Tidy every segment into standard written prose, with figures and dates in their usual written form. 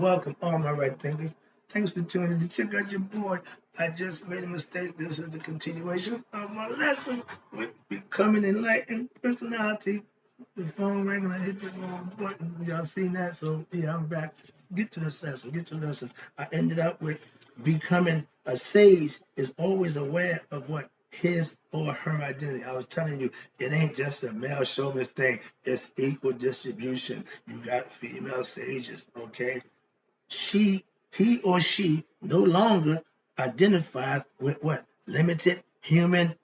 welcome all my right thinkers. Thanks for tuning in to check out your boy. I just made a mistake. This is the continuation of my lesson with becoming enlightened personality. The phone rang and I hit the wrong button. Y'all seen that? So yeah, I'm back. Get to the lesson. Get to the lesson. I ended up with becoming a sage is always aware of what his or her identity. I was telling you, it ain't just a male chauvinist thing. It's equal distribution. You got female sages, okay? She, he or she no longer identifies with what? Limited human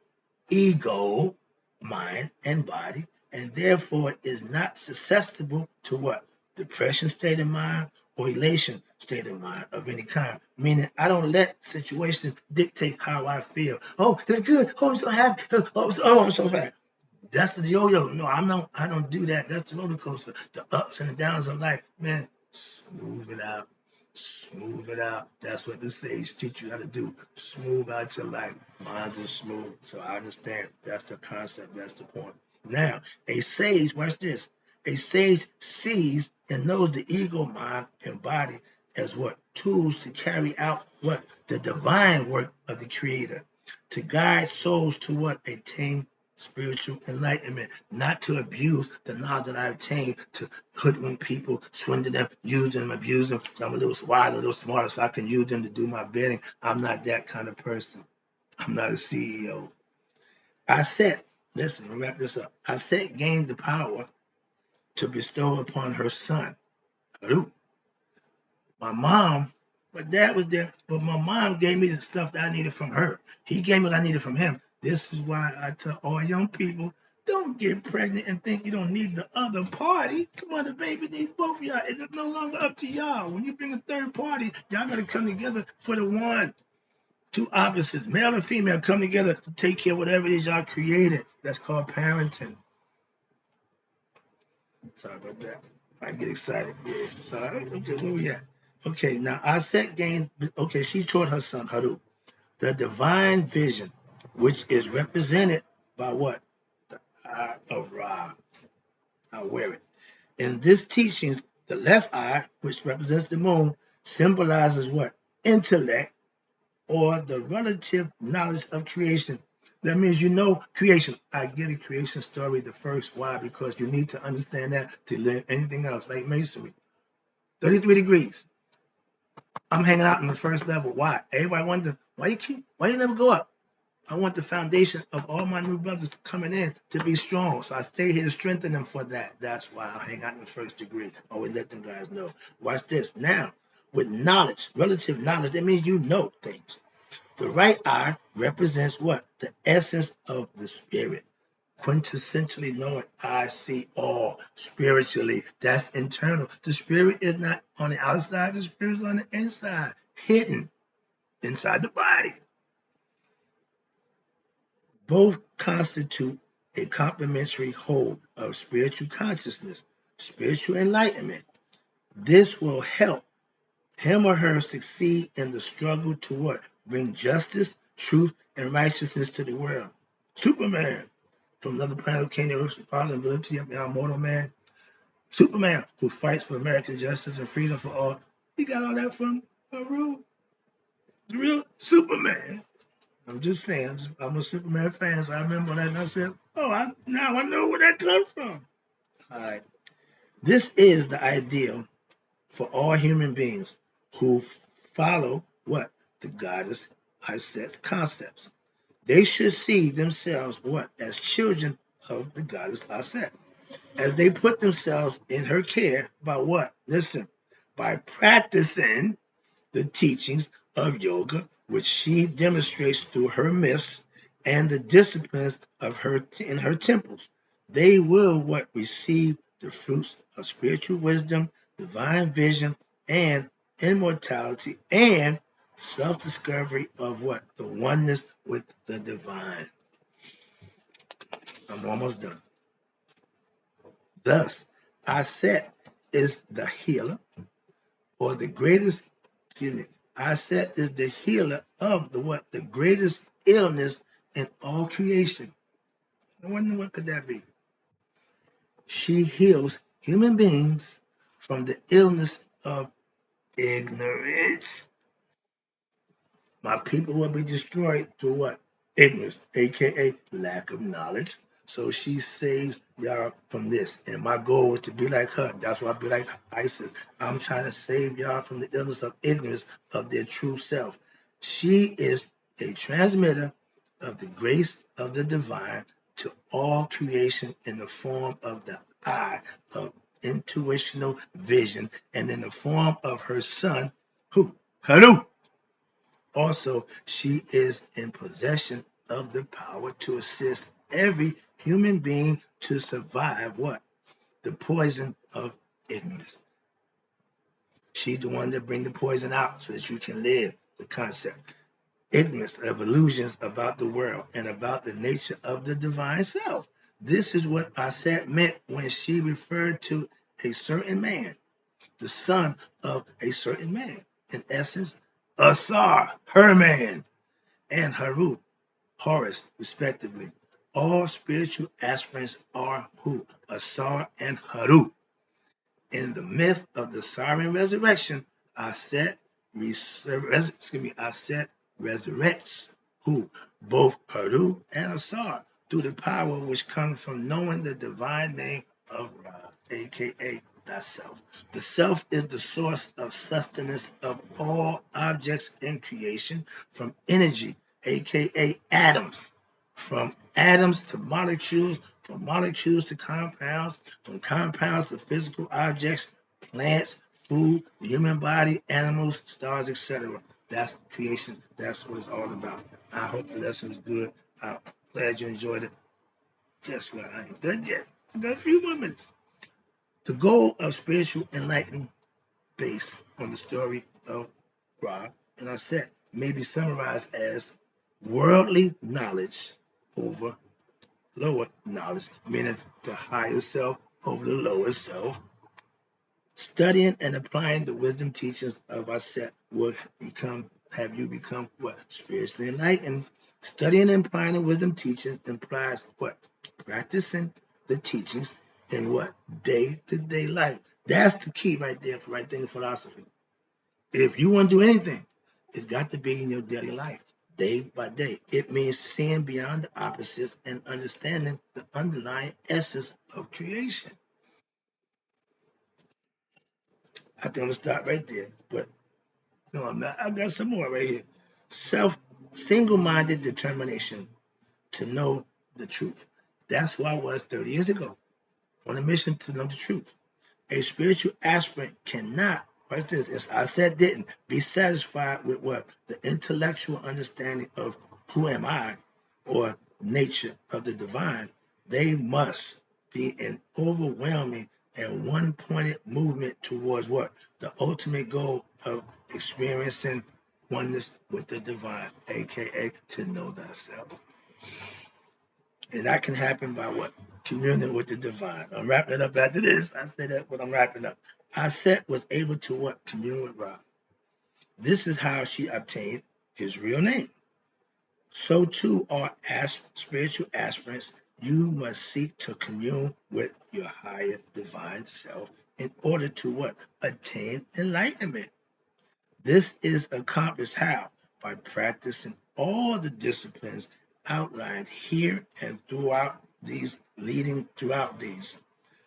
ego, mind, and body, and therefore is not susceptible to what? Depression state of mind or elation state of mind of any kind. Meaning, I don't let situations dictate how I feel. Oh, they're good. Oh, I'm so happy. Oh, I'm so bad. That's the yo-yo. No, I'm not. I don't do that. That's the roller coaster. The ups and the downs of life, man. Smooth it out. Smooth it out. That's what the sage teach you how to do. Smooth out your life. Mine's is smooth. So I understand. That's the concept. That's the point. Now, a sage, watch this. A sage sees and knows the ego, mind, and body as what? Tools to carry out what? The divine work of the Creator. To guide souls to what? Attain spiritual enlightenment, not to abuse the knowledge that I obtained to hoodwink people, swindle them, use them, abuse them. So I'm a little wild, a little smarter, so I can use them to do my bidding. I'm not that kind of person. I'm not a CEO. I set, listen, I'll wrap this up. I set gained the power to bestow upon her son. My mom, my dad was there, but my mom gave me the stuff that I needed from her. He gave me what I needed from him. This is why I tell all young people, don't get pregnant and think you don't need the other party. Come on, the baby needs both of y'all. It's no longer up to y'all. When you bring a third party, y'all got to come together for the one. Two opposites, male and female, come together to take care of whatever it is y'all created. That's called parenting. Sorry about that. I get excited. Yeah, sorry. Okay, where we at? Okay, now I set gain. Okay, she taught her son Haru the divine vision, which is represented by what? The eye of Ra. I wear it. In this teaching, the left eye, which represents the moon, symbolizes what? Intellect or the relative knowledge of creation. That means you know creation. I get a creation story the first. Why? Because you need to understand that to learn anything else, like masonry. 33 degrees. I'm hanging out in the first level. Why? Everybody wonder why you never go up? I want the foundation of all my new brothers coming in to be strong. So I stay here to strengthen them for that. That's why I hang out in the first degree. Always let them guys know. Watch this. Now, with knowledge, relative knowledge, that means you know things. The right eye represents what? The essence of the spirit. Quintessentially knowing I see all spiritually. That's internal. The spirit is not on the outside, the spirit is on the inside, hidden inside the body. Both constitute a complementary whole of spiritual consciousness, spiritual enlightenment. This will help him or her succeed in the struggle to what? Bring justice, truth, and righteousness to the world. Superman from another planet who came to Earth's responsibility of our mortal man. Superman who fights for American justice and freedom for all. He got all that from a real Superman. I'm just saying, I'm a Superman fan, so I remember that and I said, now I know where that comes from. All right. This is the ideal for all human beings who follow what? The goddess Iset's concepts. They should see themselves what? As children of the goddess Iset. As they put themselves in her care by what? Listen, by practicing the teachings of yoga, which she demonstrates through her myths and the disciplines of her in her temples. They will what? Receive the fruits of spiritual wisdom, divine vision, and immortality, and self-discovery of what? The oneness with the divine. I'm almost done. Thus, Aset is the healer, or the greatest, Aset is the healer of the what? The greatest illness in all creation. I wonder what could that be? She heals human beings from the illness of ignorance. My people will be destroyed through what? Ignorance, aka lack of knowledge. So she saves y'all from this. And my goal is to be like her. That's why I be like Isis. I'm trying to save y'all from the illness of ignorance of their true self. She is a transmitter of the grace of the divine to all creation in the form of the eye of intuitional vision and in the form of her son, who? Hello. Also, she is in possession of the power to assist every human being to survive what? The poison of ignorance. She's the one that bring the poison out so that you can live the concept. Ignorance of illusions about the world and about the nature of the divine self. This is what Aset meant when she referred to a certain man, the son of a certain man. In essence, Asar, her man, and Haru, Horus, respectively. All spiritual aspirants are who? Asar and Haru. In the myth of the Sarin resurrection, Aset, Aset resurrects who? Both Haru and Asar through the power which comes from knowing the divine name of Ra, aka the self. The self is the source of sustenance of all objects in creation, from energy, aka atoms, from atoms to molecules, from molecules to compounds, from compounds to physical objects, plants, food, the human body, animals, stars, etc. That's creation. That's what it's all about. I hope the lesson is good. I'm glad you enjoyed it. Guess what? I ain't done yet. I got a few more minutes. The goal of spiritual enlightenment based on the story of Ra and Aset may be summarized as worldly knowledge over lower knowledge, meaning the higher self over the lower self. Studying and applying the wisdom teachings of our set will have you become what? Spiritually enlightened. Studying and applying the wisdom teachings implies what? Practicing the teachings in what? Day-to-day life. That's the key right there for right thing philosophy. If you want to do anything, it's got to be in your daily life, day by day. It means seeing beyond the opposites and understanding the underlying essence of creation. I think I'm gonna stop right there, but no, I'm not. I got some more right here. Single-minded determination to know the truth. That's who I was 30 years ago, on a mission to know the truth. A spiritual aspirant cannot, watch this, as I said, didn't be satisfied with what? The intellectual understanding of who am I or nature of the divine. They must be an overwhelming and one-pointed movement towards what? The ultimate goal of experiencing oneness with the divine, aka to know thyself. And that can happen by what? Communing with the divine. I'm wrapping it up after this. I say that, but I'm wrapping up. Aset was able to what? Commune with Ra. This is how she obtained his real name. So too are spiritual aspirants. You must seek to commune with your higher divine self in order to what? Attain enlightenment. This is accomplished how? By practicing all the disciplines outlined here and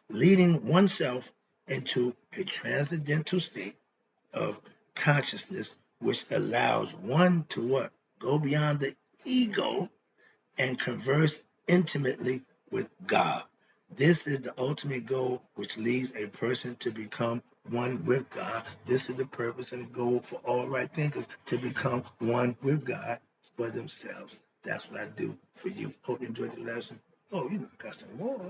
leading oneself into a transcendental state of consciousness, which allows one to what? Go beyond the ego and converse intimately with God. This is the ultimate goal which leads a person to become one with God. This is the purpose and the goal for all right thinkers, to become one with God for themselves. That's what I do for you. Hope you enjoyed the lesson. Oh, I got some more.